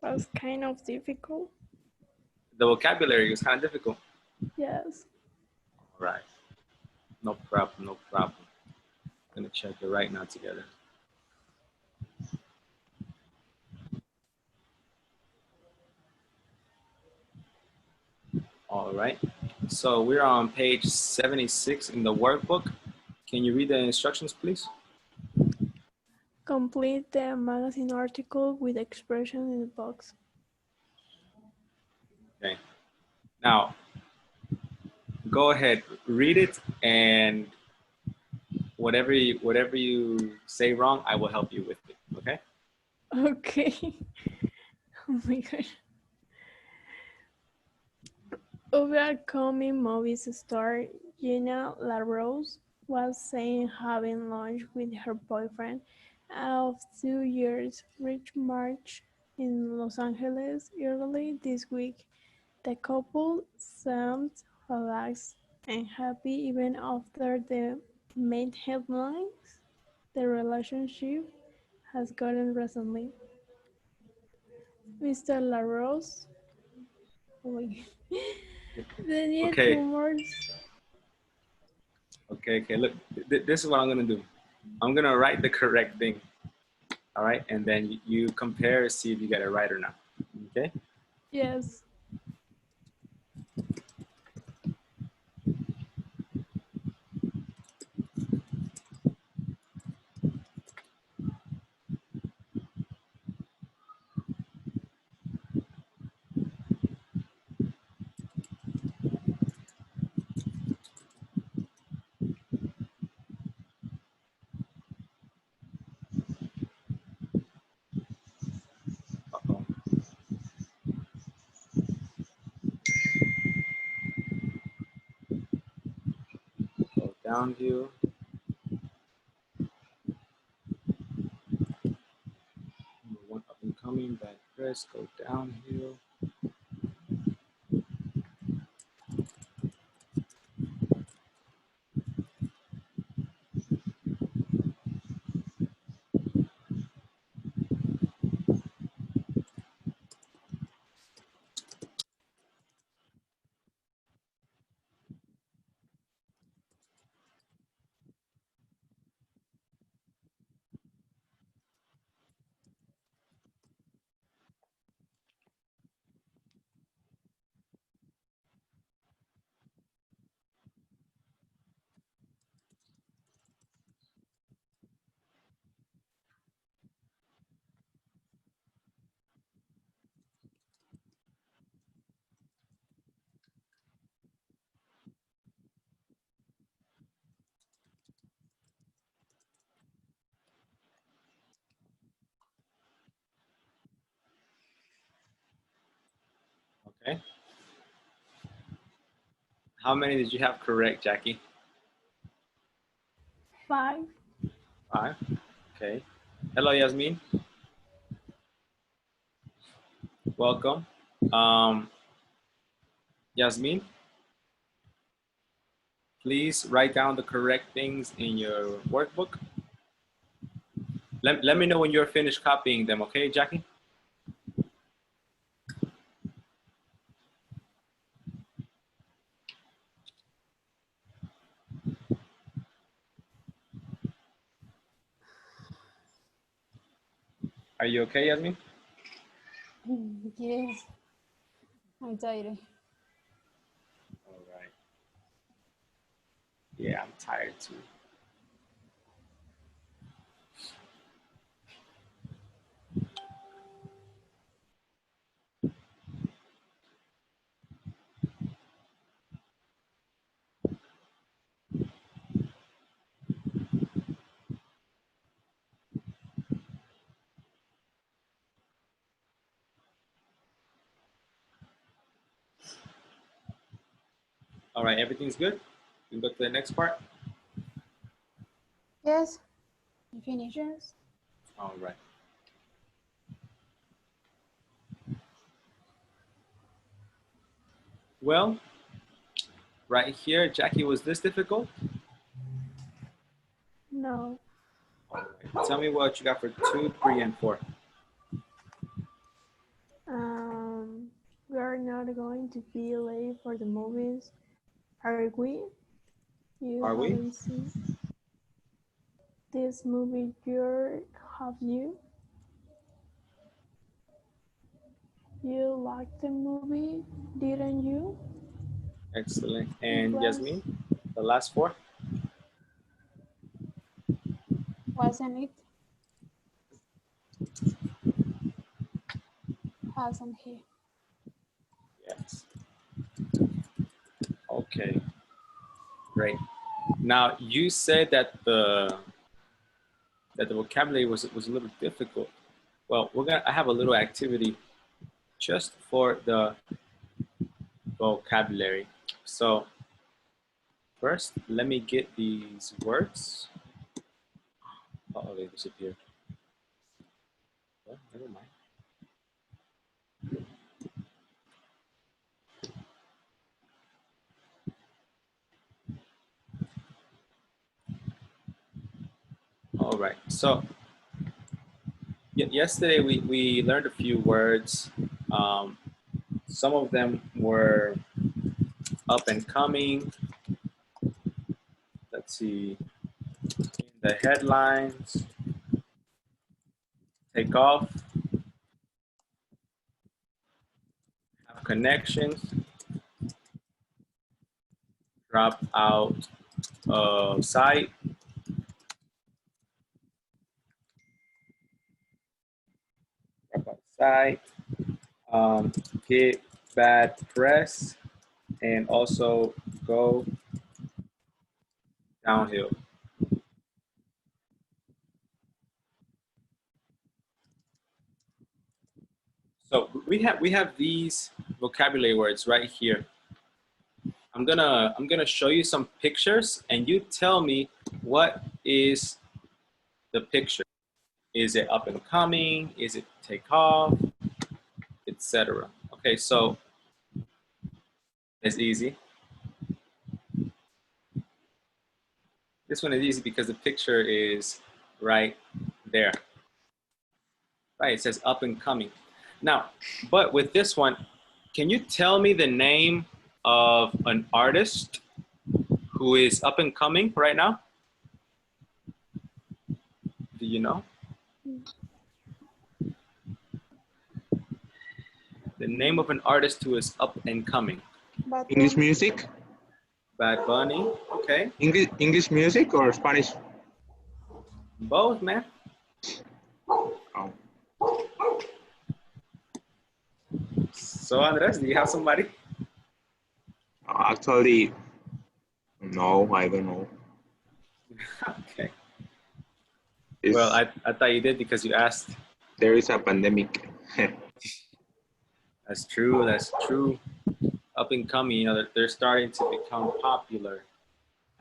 Was kind of difficult. The vocabulary was kind of difficult. Yes. All right. No problem, no problem. I'm gonna check it right now together. All right. So we're on page 76 in the workbook. Can you read the instructions, please? Complete the magazine article with expression in the box. Okay. Now, go ahead, read it, and whatever you say wrong, I will help you with it. Okay. Okay. Oh my gosh. Overcoming movies star Gina LaRose was saying having lunch with her boyfriend of 2 years reached March in Los Angeles early this week. The couple seemed relaxed and happy even after the main headlines the relationship has gotten recently. Mr. LaRose, oh my God. The new Okay. rumors. Okay. Look, this is what I'm gonna do. I'm gonna write the correct thing. All right, and then you compare, see if you get it right or not. Okay. Yes. Uh-oh. Go downhill. Number one up and coming, bad press. Go downhill. Okay. How many did you have correct, Jackie? 5. 5. Okay. Hello, Yasmin. Welcome. Um, Yasmin, please write down the correct things in your workbook. Let me know when you're finished copying them, okay, Jackie? Are you okay, Yasmin? Yes, I'm tired. All right. Yeah, I'm tired too. All right, everything's good? We can go to the next part? Yes, you finish. Yes. All right. Well, right here, Jackie, was this difficult? No. All right. Tell me what you got for 2, 3, and 4. to be late for the movies. Are we? You Are we? haven't seen this movie yet, have you? You liked the movie, didn't you? Excellent. It And Yasmin, was. the last four? Wasn't it? Hasn't he? Yes. Okay, great. Now you said that the vocabulary was a little difficult. Well, I have a little activity just for the vocabulary. So first, let me get these words. Oh, they disappeared. Well, never mind. All right. So yesterday we learned a few words. Um, some of them were up and coming. Let's see. In the headlines, take off, have connections, drop out of sight, drop out of sight, get bad press, and also go downhill. So we have these vocabulary words right here. I'm gonna show you some pictures, and you tell me what is the picture. Is it up and coming? Is it take off? Etc. Okay, so it's easy. This one is easy because the picture is right there. Right, it says up and coming. Now, but with this one, can you tell me the name of an artist who is up and coming right now? Do you know? The name of an artist who is up and coming. English music? Bad Bunny, okay. English music or Spanish? Both, man. Oh. So Andres, do you have somebody? Actually, no, I don't know. Okay. It's, Well, I thought you did because you asked. there is a pandemic. That's true, that's true. Up and coming, you know, they're starting to become popular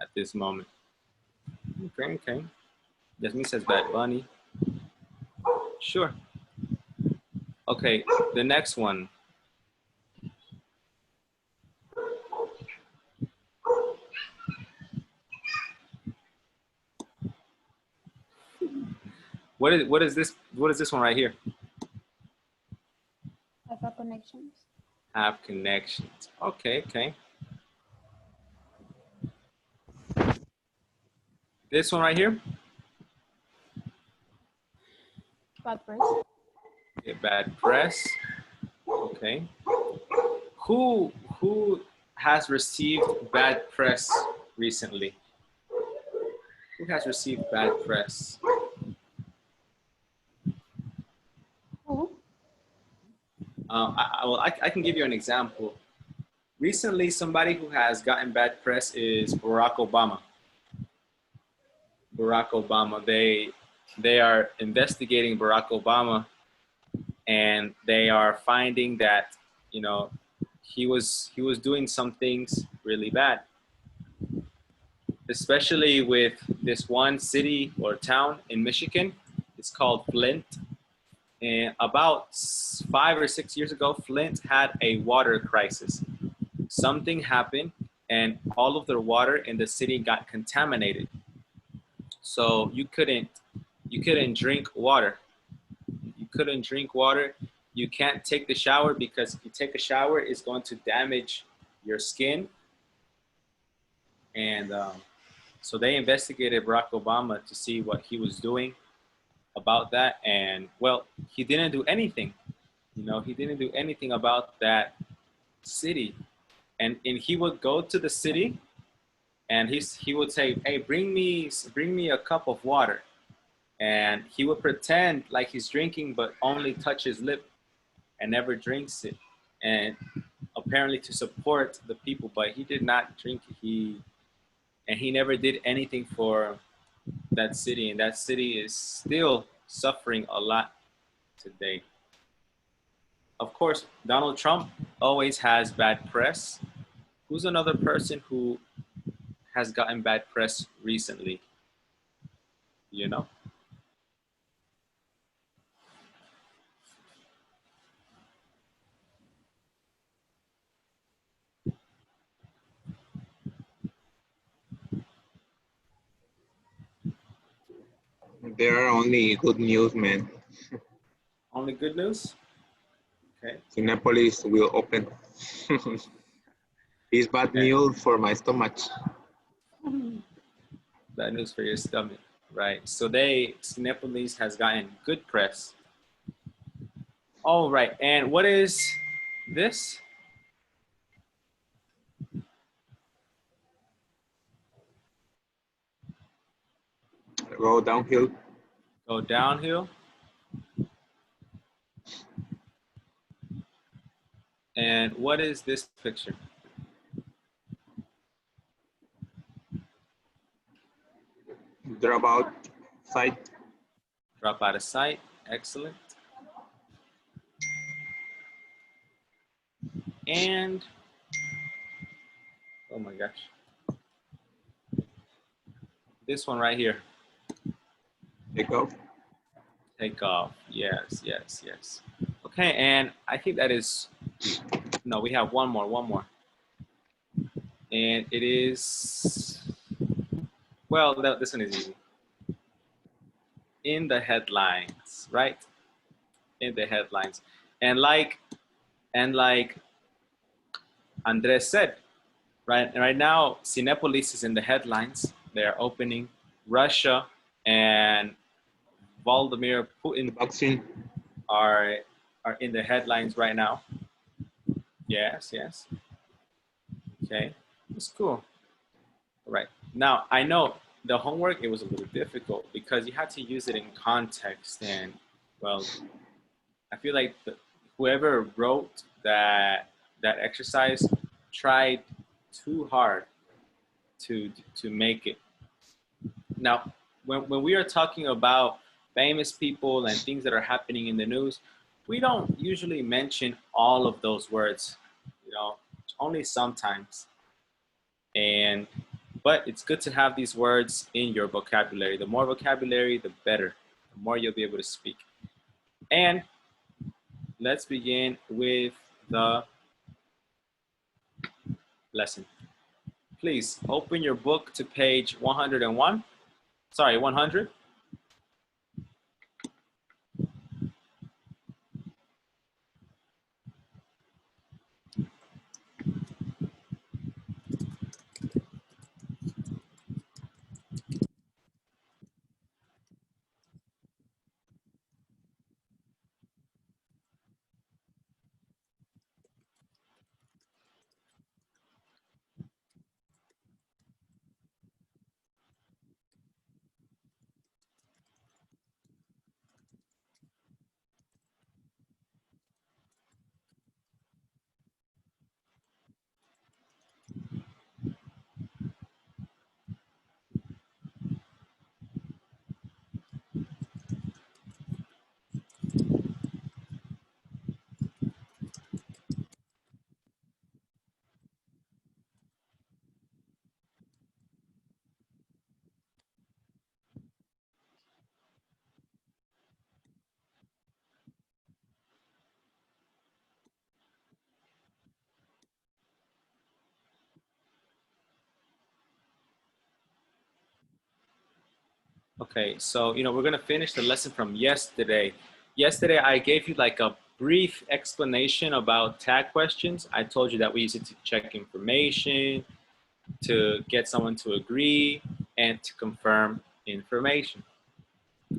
at this moment. Okay, okay. Jasmine says Bad Bunny. Sure. Okay, the next one. What is this one right here? Have connections. Have connections. Okay, okay. This one right here? Bad press. Get bad press. Okay. Who has received bad press recently? Who has received bad press? Who? I can give you an example. Recently, somebody who has gotten bad press is Barack Obama. Barack Obama. They are investigating Barack Obama, and they are finding that, you know, he was doing some things really bad, especially with this one city or town in Michigan. It's called Flint. And about 5 or 6 years ago, Flint had a water crisis. Something happened, and all of the water in the city got contaminated. So you couldn't drink water. You couldn't drink water, You can't take the shower because if you take a shower, it's going to damage your skin. And so they investigated Barack Obama to see what he was doing about that. And well, he didn't do anything. You know, he didn't do anything about that city. And he would go to the city and he would say, hey, bring me a cup of water. And he would pretend like he's drinking, but only touch his lip and never drinks it. And apparently to support the people, but he did not drink it. He never did anything for that city, and that city is still suffering a lot today. Of course, Donald Trump always has bad press. Who's another person who has gotten bad press recently? You know? There are only good news, man. Only good news? Okay. Cinepolis will open. It's bad Okay. news for my stomach. Bad news for your stomach, right? So Cinepolis has gotten good press. All right, and what is this? Go downhill. Go downhill. And what is this picture? Drop out sight. Drop out of sight. Excellent. And, oh my gosh. This one right here. Take off. Take off. Yes, yes, yes. Okay, and I think that is, no, we have one more. And it is, well, this one is easy. In the headlines, right? In the headlines. And like Andres said, right now, Cinepolis is in the headlines. They're opening. Russia and Vladimir Putin Vaccine. are in the headlines right now. Yes, yes. Okay, it's cool. All right. Now, I know the homework, it was a little difficult because you had to use it in context. And, well, I feel like whoever wrote that exercise tried too hard to make it. Now, when we are talking about famous people and things that are happening in the news, we don't usually mention all of those words, you know, only sometimes. But it's good to have these words in your vocabulary. The more vocabulary, the better. The more you'll be able to speak. And let's begin with the lesson. Please open your book to page 101. Sorry, 100. Okay, so we're gonna finish the lesson from yesterday. Yesterday I gave you like a brief explanation about tag questions. I told you that we use it to check information, to get someone to agree, and to confirm information,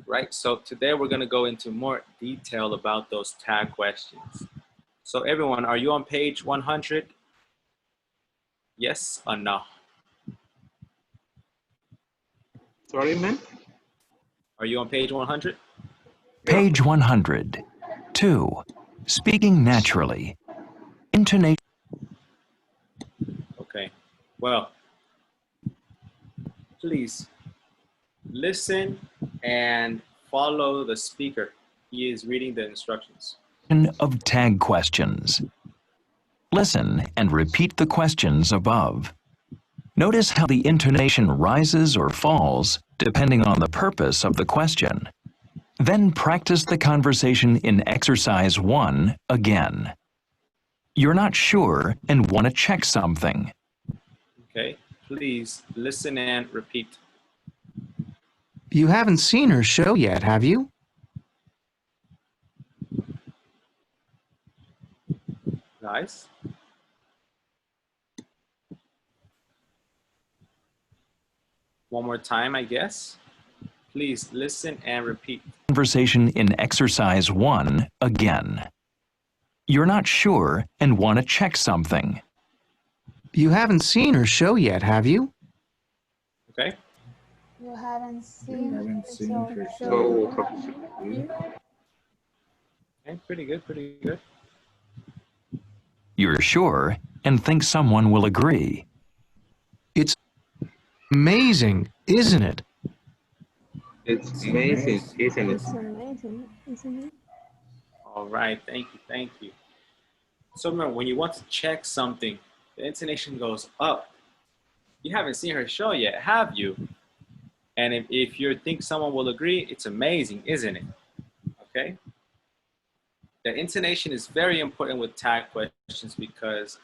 right? So today we're gonna go into more detail about those tag questions. So everyone, are you on page 100? Yes or no? Sorry, man? Are you on page 100? Page 100. 2. Speaking naturally. Intonation. Okay. Well, please listen and follow the speaker. He is reading the instructions. Of tag questions. Listen and repeat the questions above. Notice how the intonation rises or falls depending on the purpose of the question. Then practice the conversation in exercise 1 again. You're not sure and want to check something. Okay, please listen and repeat. You haven't seen her show yet, have you? Guys? One more time, I guess. Please listen and repeat. Conversation in exercise 1 again. You're not sure and want to check something. You haven't seen her show yet, have you? Okay? You haven't seen her show. Okay, pretty good, pretty good. You're sure and think someone will agree. It's amazing, isn't it? It's amazing, isn't it? It's amazing, isn't it? All right, thank you, thank you. So remember, when you want to check something, the intonation goes up. You haven't seen her show yet, have you? And if you think someone will agree, it's amazing, isn't it? Okay? The intonation is very important with tag questions because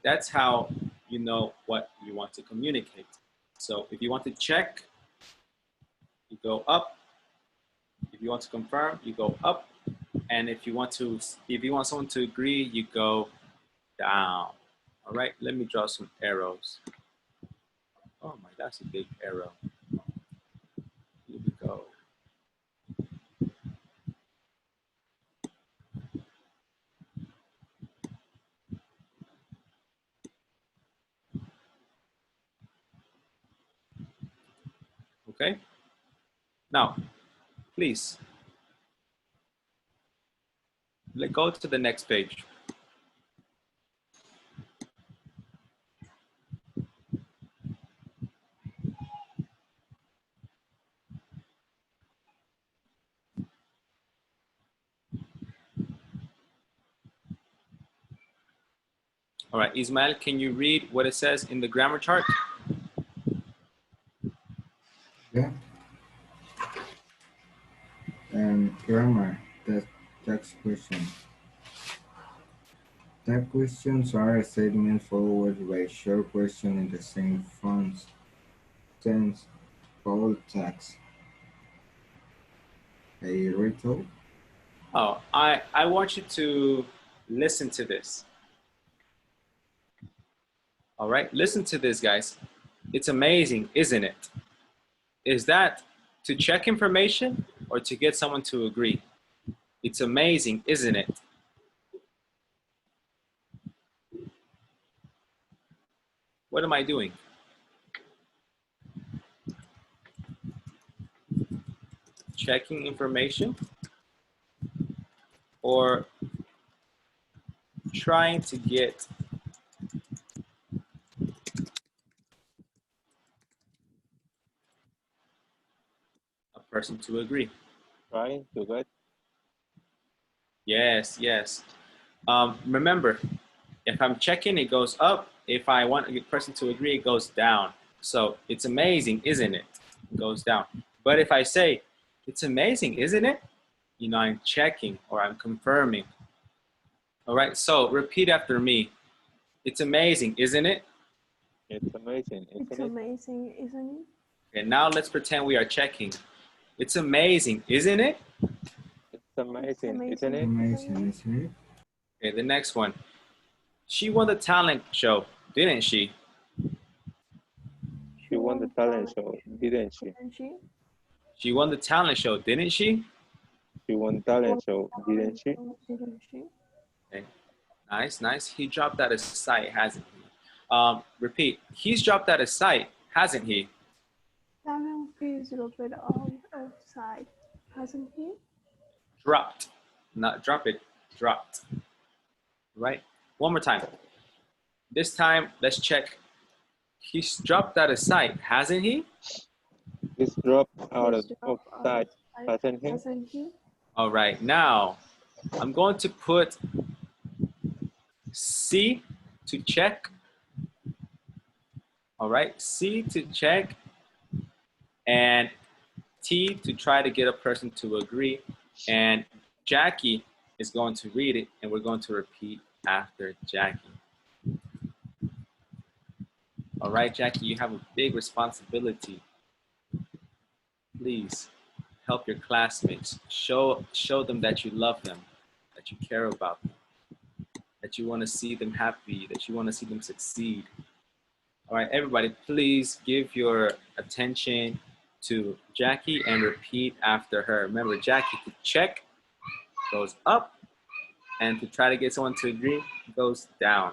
that's how you know what you want to communicate. So if you want to check, you go up. If you want to confirm, you go up. And if you want someone to agree, you go down. All right, let me draw some arrows. Oh my, that's a big arrow. Here we go. Okay. Now, please, let's go to the next page. All right, Ismael, can you read what it says in the grammar chart? Yeah. Grammar, text question. Tag questions are a statement followed by a short question in the same tense called tags. A ritual. Oh, I want you to listen to this. All right, listen to this, guys. It's amazing, isn't it? Is that to check information or to get someone to agree? It's amazing, isn't it? What am I doing? Checking information or trying to get a person to agree? Trying to get. Yes, yes. Remember, if I'm checking, it goes up. If I want a person to agree, it goes down. So it's amazing, isn't it? It goes down. But if I say, it's amazing, isn't it? You know, I'm checking or I'm confirming. All right, so repeat after me. It's amazing, isn't it? It's amazing, It's isn't it? amazing, isn't it? Okay, now let's pretend we are checking. It's amazing, isn't it? It's amazing, isn't it? Amazing, isn't it? Okay, the next one. She won the talent show, didn't she? She won the talent show, didn't she? Didn't she? She won the talent show, didn't she? She won the talent show, didn't she? Didn't she? Okay. Nice, nice. He dropped out of sight, hasn't he? Repeat. He's dropped out of sight, hasn't he? Haven't he's a little bit outside, hasn't he? Dropped. Not drop it, dropped. Right? One more time. This time, let's check. He's dropped out of sight, hasn't he? He's dropped out He's of dropped sight, out, hasn't he? hasn't he? All right, now I'm going to put C to check. All right, C to check and T to try to get a person to agree. And Jackie is going to read it and we're going to repeat after Jackie. All right, Jackie, you have a big responsibility. Please help your classmates. Show them that you love them, that you care about them, that you want to see them happy, that you want to see them succeed. All right, everybody, please give your attention to Jackie and repeat after her. Remember, Jackie, to check goes up, and to try to get someone to agree goes down.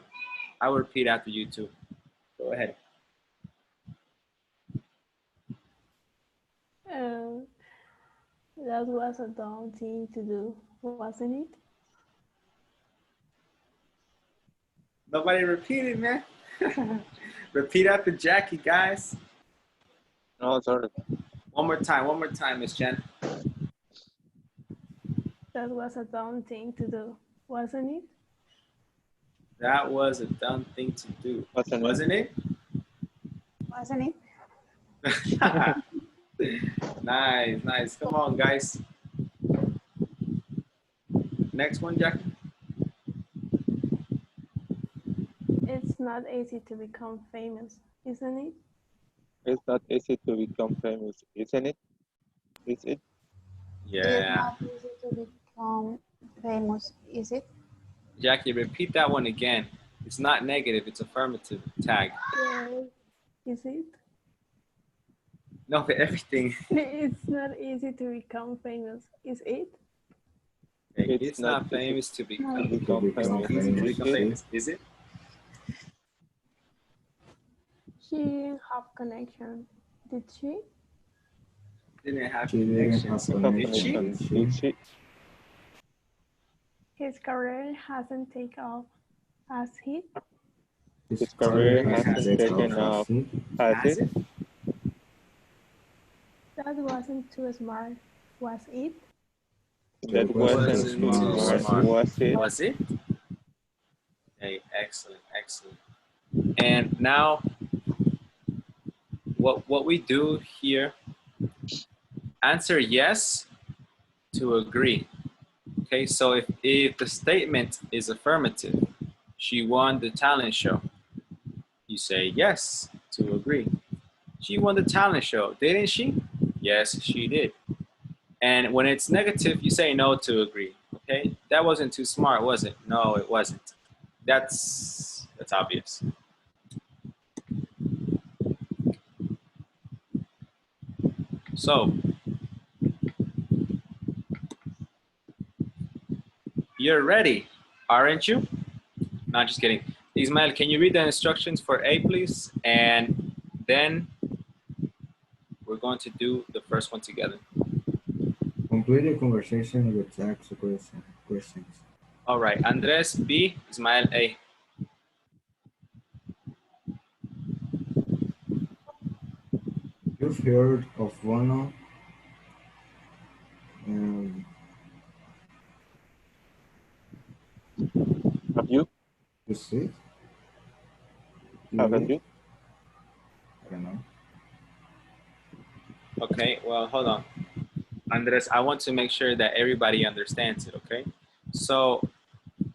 I will repeat after you too. Go ahead. That was a dumb thing to do, wasn't it? Nobody repeated, man. Repeat after Jackie, guys. No, sorry. One more time, Miss Jen. That was a dumb thing to do, wasn't it? That was a dumb thing to do, Wasn't it? Wasn't it? Nice, nice. Come on, guys. Next one, Jackie. It's not easy to become famous, isn't it? It's not easy to become famous, isn't it? Is it? Yeah. It's not easy to become famous, is it? Jackie, repeat that one again. It's not negative, it's affirmative tag. Is it? No, for everything. It's not easy to become famous, is it? It's not famous to become famous, is it? She didn't have connection, did she? Didn't have She didn't have connections. connection, Did she? His career hasn't taken off, has he? His career hasn't taken off, has it? That wasn't too smart, was it? That wasn't too smart, was it? Was it? Hey, excellent, excellent. And now, what we do here, answer yes to agree. Okay, so if the statement is affirmative, she won the talent show, you say yes to agree. She won the talent show, didn't she? Yes, she did. And when it's negative, you say no to agree. Okay, that wasn't too smart, was it? No, it wasn't. That's obvious. So, you're ready, aren't you? Not just kidding. Ismael, can you read the instructions for A, please? And then we're going to do the first one together. Complete a conversation with tax questions. All right, Andres B, Ismael A. You've heard of Bono? Have you? You see? Haven't you? I don't know. Okay, well, hold on. Andres, I want to make sure that everybody understands it, okay? So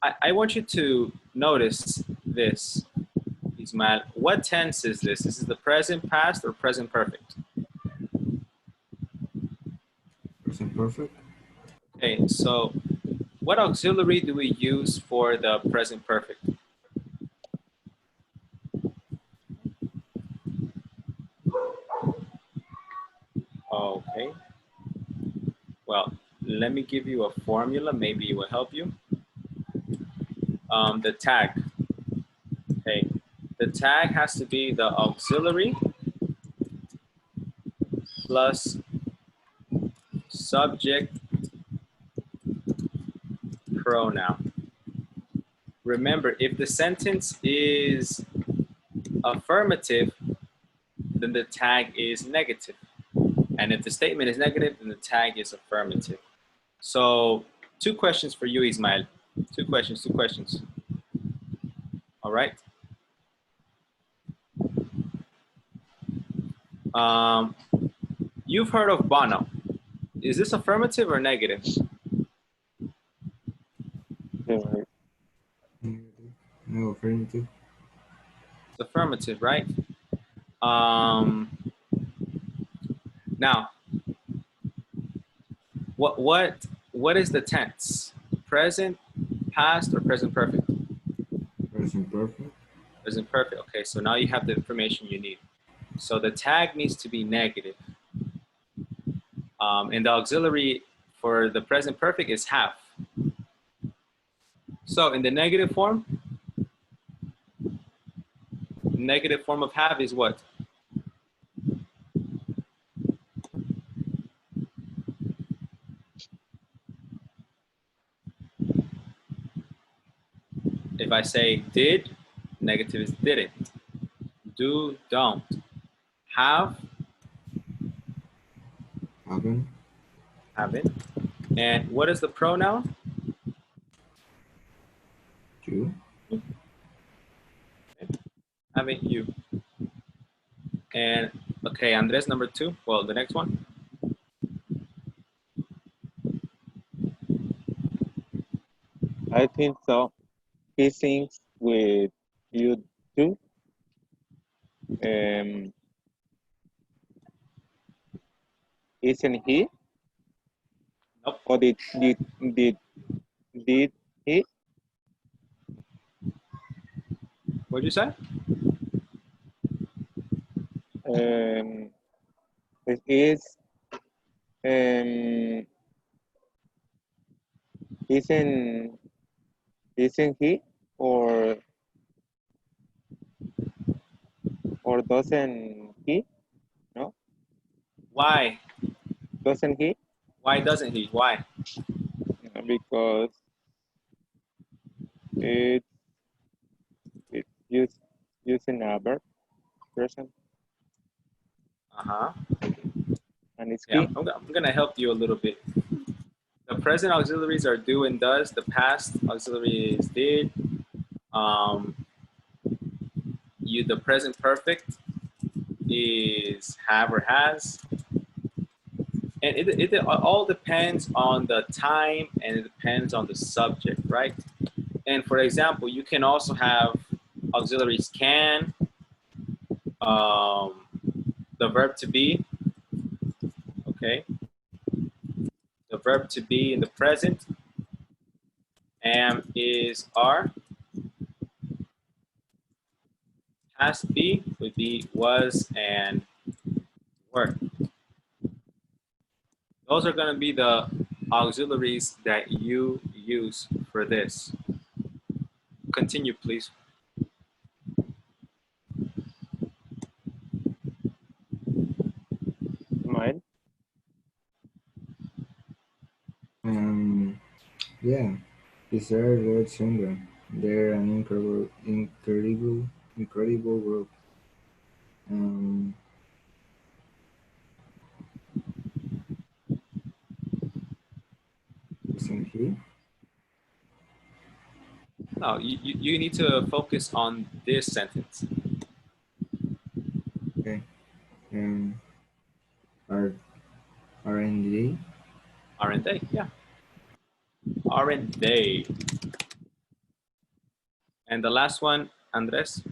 I want you to notice this, Ismael. What tense is this? Is it the present past or present perfect? Present perfect? Okay, so what auxiliary do we use for the present perfect? Okay, well, let me give you a formula, maybe it will help you. The tag, okay. The tag has to be the auxiliary plus subject pronoun. Remember, if the sentence is affirmative, then the tag is negative. And if the statement is negative, then the tag is affirmative. So 2 questions for you, Ismael. 2 questions, 2 questions. All right. You've heard of Bono. Is this affirmative or negative? Negative. Negative. No, affirmative. It's affirmative, right? Now, what is the tense? Present, past, or present perfect? Present perfect. Present perfect. Okay, so now you have the information you need. So the tag needs to be negative. And the auxiliary for the present perfect is have. So in the negative form of have is what? If I say did, negative is didn't. Do, don't. Have, Haven't. haven't. And what is the pronoun? You. Haven't you. And okay, Andres, number 2. Well, the next one. I think so. He sings with you too. Um, isn't he? Nope. Or did he? What'd you say? It is um, isn't he or doesn't he? No, Why? doesn't he? Why doesn't he? Why? Because it it's using a verb person Uh-huh. and it's Yeah, he. I'm gonna help you a little bit. The present auxiliaries are do and does. The past auxiliary is did. The present perfect is have or has. And it all depends on the time and it depends on the subject, right? And for example, you can also have auxiliaries can, um, the verb to be, okay? The verb to be in the present, am, is, are. Has to be would be was and were. Those are going to be the auxiliaries that you use for this. Continue, please. Mine. Yeah. These are a great singer. They're an incredible group. Um, isn't he? No, you need to focus on this sentence. Okay. Um, are R&D. Aren't they? Yeah. Aren't they? And the last one, Andres.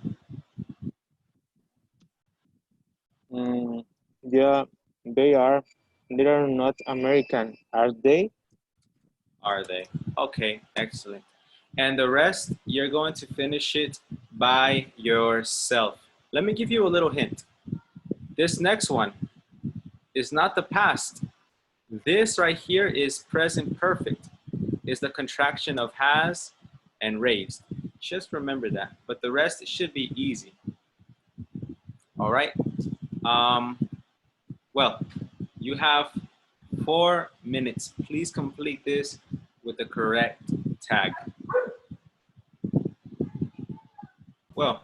Yeah, they are. They are not American, are they? are they? Okay, excellent. And the rest, you're going to finish it by yourself. Let me give you a little hint. This next one is not the past. This right here is present perfect. It's the contraction of has and raised. Just remember that. But the rest, it should be easy. All right. Well, you have 4 minutes. Please complete this with the correct tag. Well,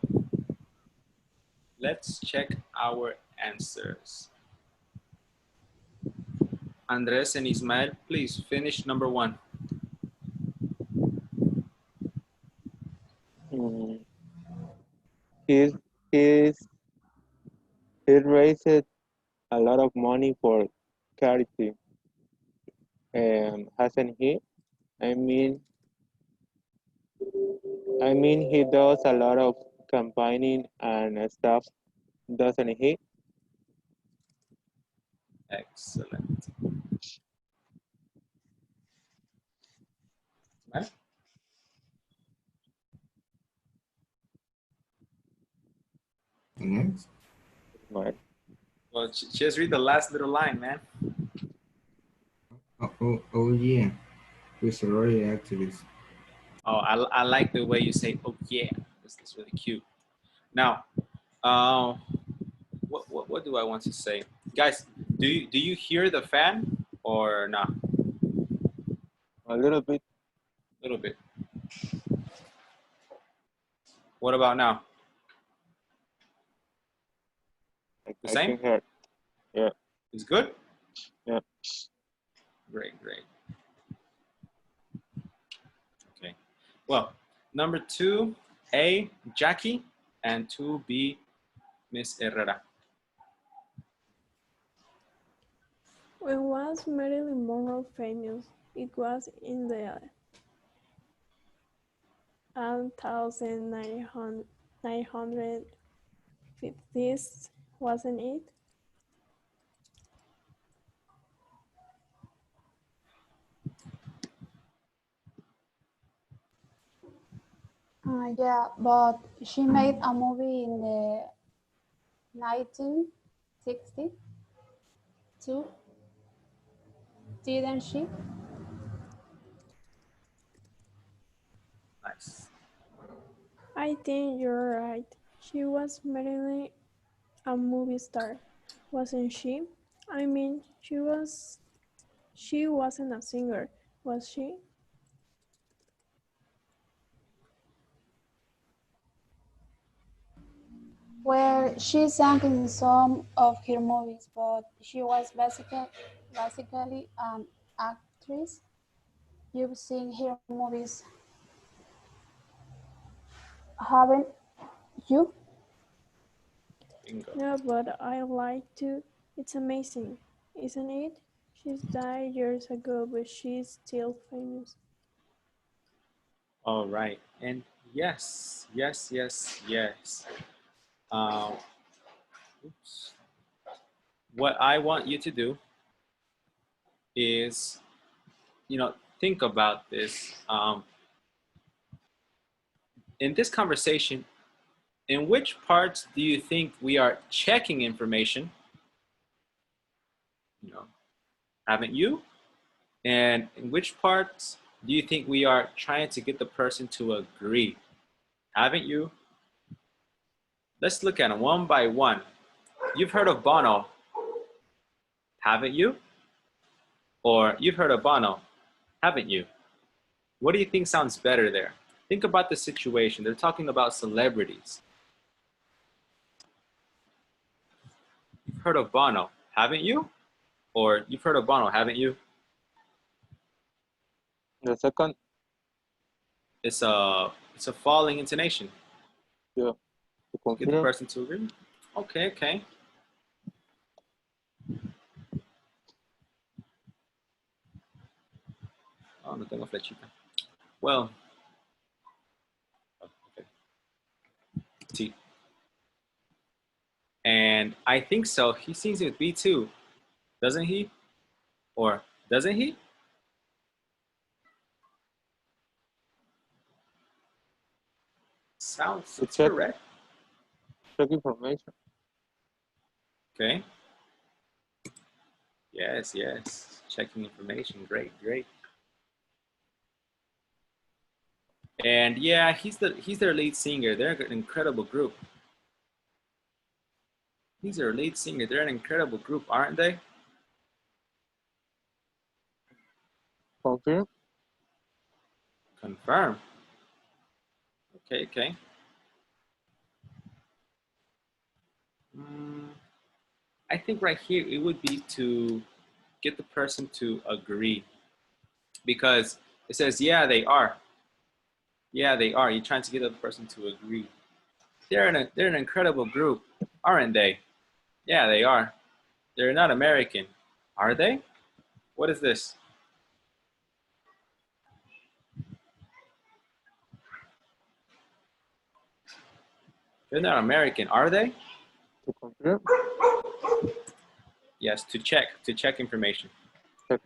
let's check our answers. Andres and Ismael, please finish number 1. Mm, he's, he's, he raised a lot of money for charity, hasn't he? I mean, he does a lot of campaigning and stuff, doesn't he? Excellent. Ismael? Next. Right. Well, just read the last little line, man. Oh yeah. We're sorority activists. Oh, I like the way you say, oh yeah. That's really cute. Now, what do I want to say? Guys, do you hear the fan or not? A little bit. A little bit. What about now? The I same? can hear. Yeah. It's good? Yeah. Great. Okay. Well, number 2A, Jackie, and 2B, Miss Herrera. When was Marilyn Monroe famous? It was in the 1950s, wasn't it? Yeah, but she made a movie in the 1960s too, didn't she? Nice. I think you're right. She was merely a movie star, wasn't she? I mean, she wasn't a singer, was she? Well, she sang in some of her movies, but she was basically an actress. You've seen her movies, haven't you? Bingo. No, but I like to. It's amazing, isn't it? She's died years ago, but she's still famous. All right. And yes. Oops. What I want you to do is, think about this. In this conversation, in which parts do you think we are checking information? Haven't you? And in which parts do you think we are trying to get the person to agree? Haven't you? Let's look at them one by one. You've heard of Bono, haven't you? Or you've heard of Bono, haven't you? What do you think sounds better there? Think about the situation. They're talking about celebrities. You've heard of Bono, haven't you? Or you've heard of Bono, haven't you? The second. It's a falling intonation. Yeah. To Get the confirm. person to agree. Okay. Oh, no tengo flechita. Well, okay. T. And I think so. He sings with B2, doesn't he? Or doesn't he? Sounds To check, correct. check information. Okay. Yes, yes. Checking information. Great, great. And yeah, he's their lead singer. They're an incredible group. He's their lead singer. They're an incredible group, aren't they? Confirm. Confirm. Okay, okay. I think right here it would be to get the person to agree, because it says, yeah, they are. Yeah, they are. You're trying to get the person to agree. They're an incredible group, aren't they? Yeah, they are. They're not American, are they? What is this? They're not American, are they? To confirm. Yes, to check information. Check.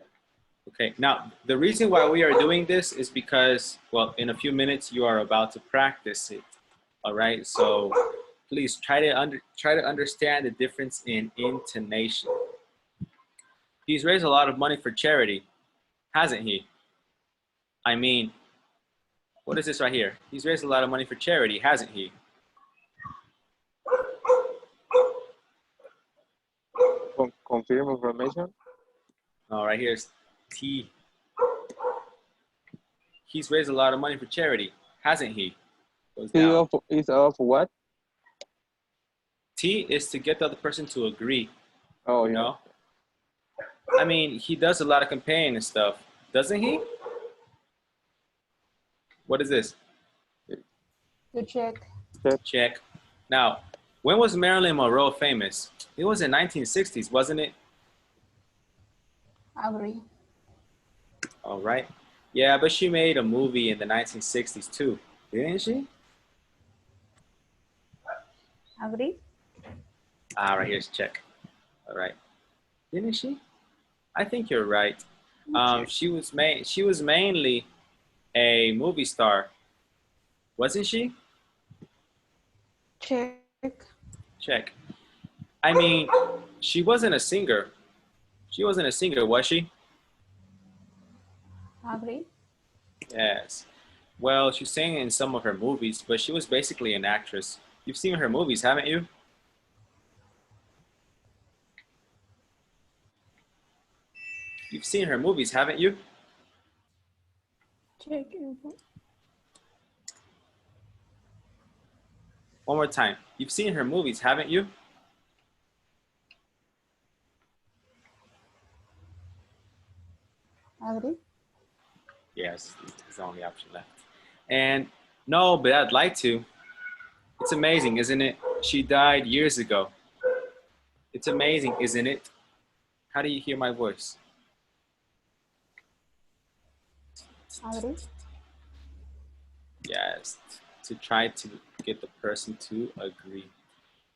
Okay, now the reason why we are doing this is because, well, in a few minutes you are about to practice it. All right, so please try to understand the difference in intonation. He's raised a lot of money for charity, hasn't he? I mean, what is this right here? He's raised a lot of money for charity, hasn't he? Confirm information. All right, here's T. He's raised a lot of money for charity, hasn't he? Goes down. Is of what? T is to get the other person to agree. Oh, You yeah. know? I mean, he does a lot of campaigning and stuff, doesn't he? What is this? To check. Check. Now, when was Marilyn Monroe famous? It was in 1960s, wasn't it? Agree. All right. Yeah, but she made a movie in the 1960s too, didn't she? Agree. Ah, right here's check. All right. Didn't she? I think you're right. She was mainly a movie star, wasn't she? Check. Check. I mean, she wasn't a singer. She wasn't a singer, was she? Agree. Yes. Well, she sang in some of her movies, but she was basically an actress. You've seen her movies, haven't you? You've seen her movies, haven't you? Check info. One more time. You've seen her movies, haven't you? Agree. Yes, it's the only option left. And no, but I'd like to. It's amazing, isn't it? She died years ago. It's amazing, isn't it? How do you hear my voice? Agree. Yes, to try to get the person to agree.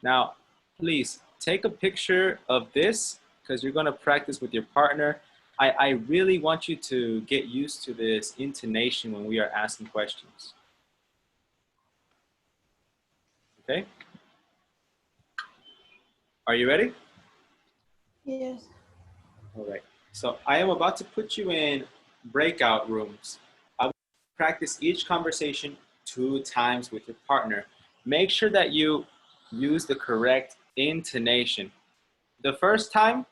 Now, please take a picture of this because you're going to practice with your partner. I really want you to get used to this intonation when we are asking questions. Okay? Are you ready? Yes. All right. So I am about to put you in breakout rooms. I will practice each conversation 2 times with your partner. Make sure that you use the correct intonation. The first time,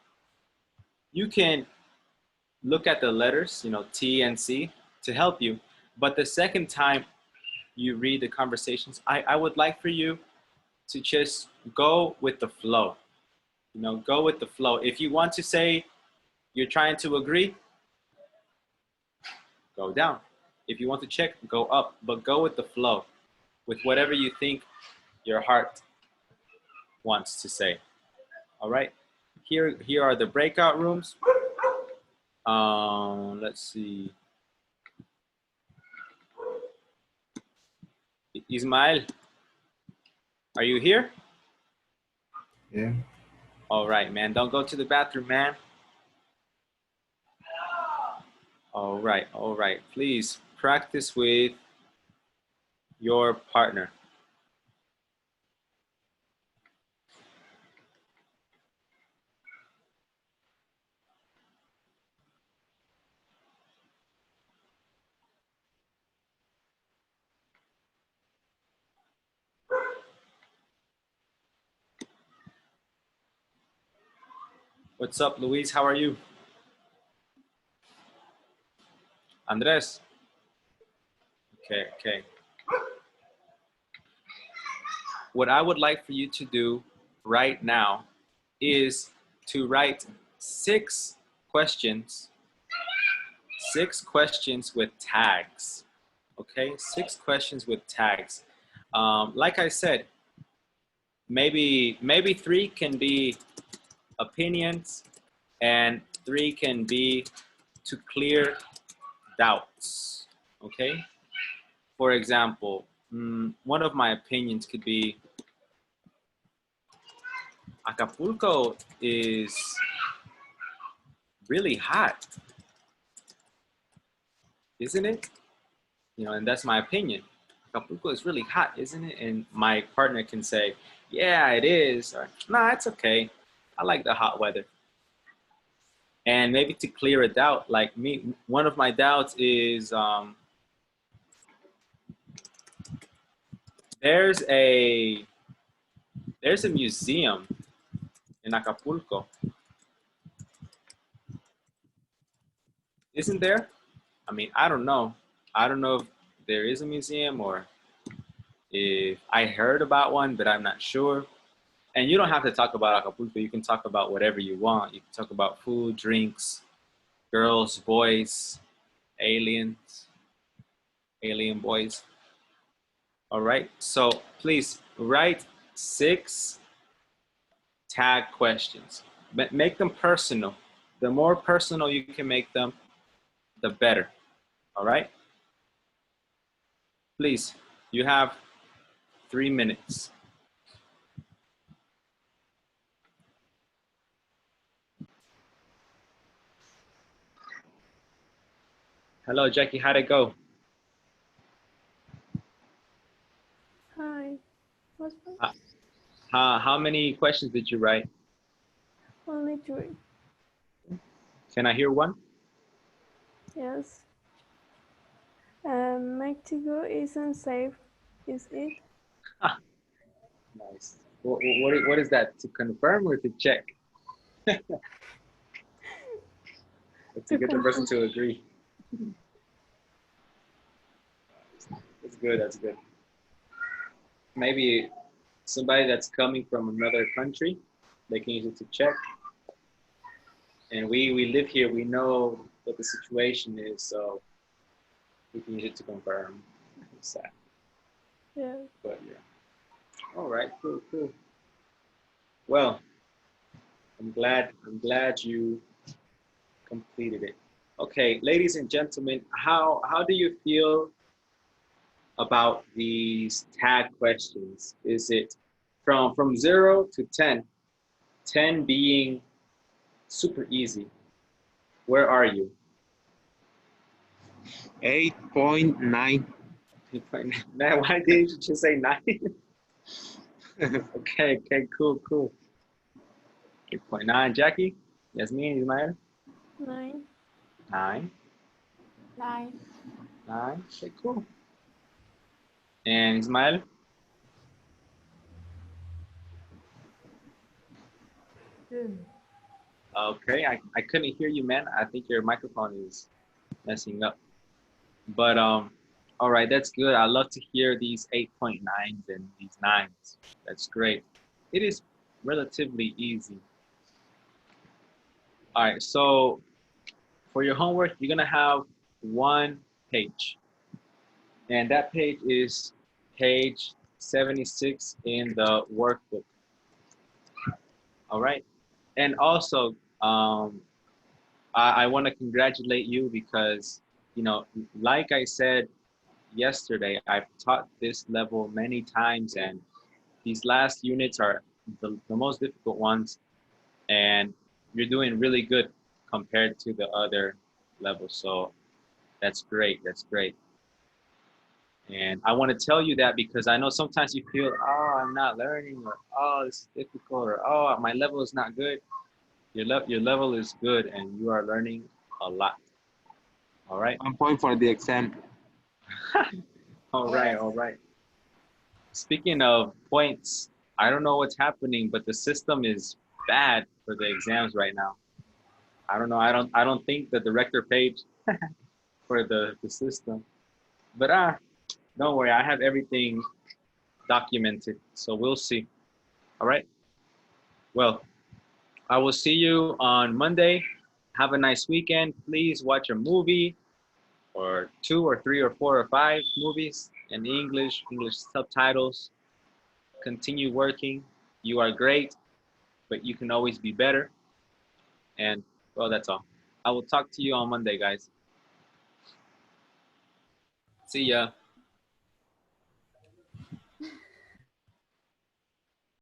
you can look at the letters, T and C, to help you. But the second time you read the conversations, I would like for you to just go with the flow. Go with the flow. If you want to say you're trying to agree, go down. If you want to check, go up. But go with the flow, with whatever you think your heart wants to say. All right? Here are the breakout rooms. Let's see. Ismael, are you here? Yeah. All right, man. Don't go to the bathroom, man. All right. Please practice with your partner? What's up, Luis? How are you? Andres? Okay, okay. What I would like for you to do right now is to write 6 questions, 6 questions with tags. Okay, 6 questions with tags. Like I said, maybe 3 can be opinions and 3 can be to clear doubts. Okay, for example, one of my opinions could be Acapulco is really hot, isn't it? You know, and that's my opinion. Acapulco is really hot, isn't it? And my partner can say, yeah, it is, or nah, it's okay. I like the hot weather. And maybe to clear a doubt, like me, one of my doubts is there's a museum in Acapulco, isn't there? I mean, I don't know. I don't know if there is a museum or if I heard about one, but I'm not sure. And you don't have to talk about Acapulco. You can talk about whatever you want. You can talk about food, drinks, girls, boys, aliens, alien boys. All right. So please write 6 tag questions. Make them personal. The more personal you can make them, the better. All right. Please, you have 3 minutes. Hello, Jackie. How'd it go? Hi. What's How many questions did you write? only 3? Can I hear one? Yes. Mexico isn't safe, is it? Nice. What is that? To confirm or to check? To To get the person confirm. to agree. That's good. That's good. Maybe somebody that's coming from another country, they can use it to check. And we live here. We know what the situation is, so we can use it to confirm. It's sad, Yeah. but yeah. All right. Cool. Cool. Well, I'm glad you completed it. Okay, ladies and gentlemen, how do you feel about these tag questions? Is it from 0 to 10, 10 being super easy? Where are you? 8.9. Man, why didn't you just say 9? Okay, cool, cool. 8.9, Jackie? Yasmin, Ismael? 9. 9, 9. 9. Okay, cool. And Ismael? 10. Okay, I couldn't hear you, man. I think your microphone is messing up. But all right, that's good. I love to hear these 8.9s and these 9s. That's great. It is relatively easy. All right, so for your homework, you're gonna have 1 page. And that page is page 76 in the workbook. All right. And also, I want to congratulate you because, you know, like I said yesterday, I've taught this level many times, and these last units are the most difficult ones, and you're doing really good compared to the other levels. So that's great. That's great. And I want to tell you that because I know sometimes you feel, oh, I'm not learning, or oh, it's difficult, or oh, my level is not good. Your level is good, and you are learning a lot. All right. 1 point for the exam. All right. All right. Speaking of points, I don't know what's happening, but the system is bad for the exams right now. I don't know. I don't think the director paid for the system. But don't worry. I have everything documented, so we'll see. All right. Well, I will see you on Monday. Have a nice weekend. Please watch a movie or two or three or four or five movies in English, English subtitles. Continue working. You are great, but you can always be better. And well, that's all. I will talk to you on Monday, guys. See ya.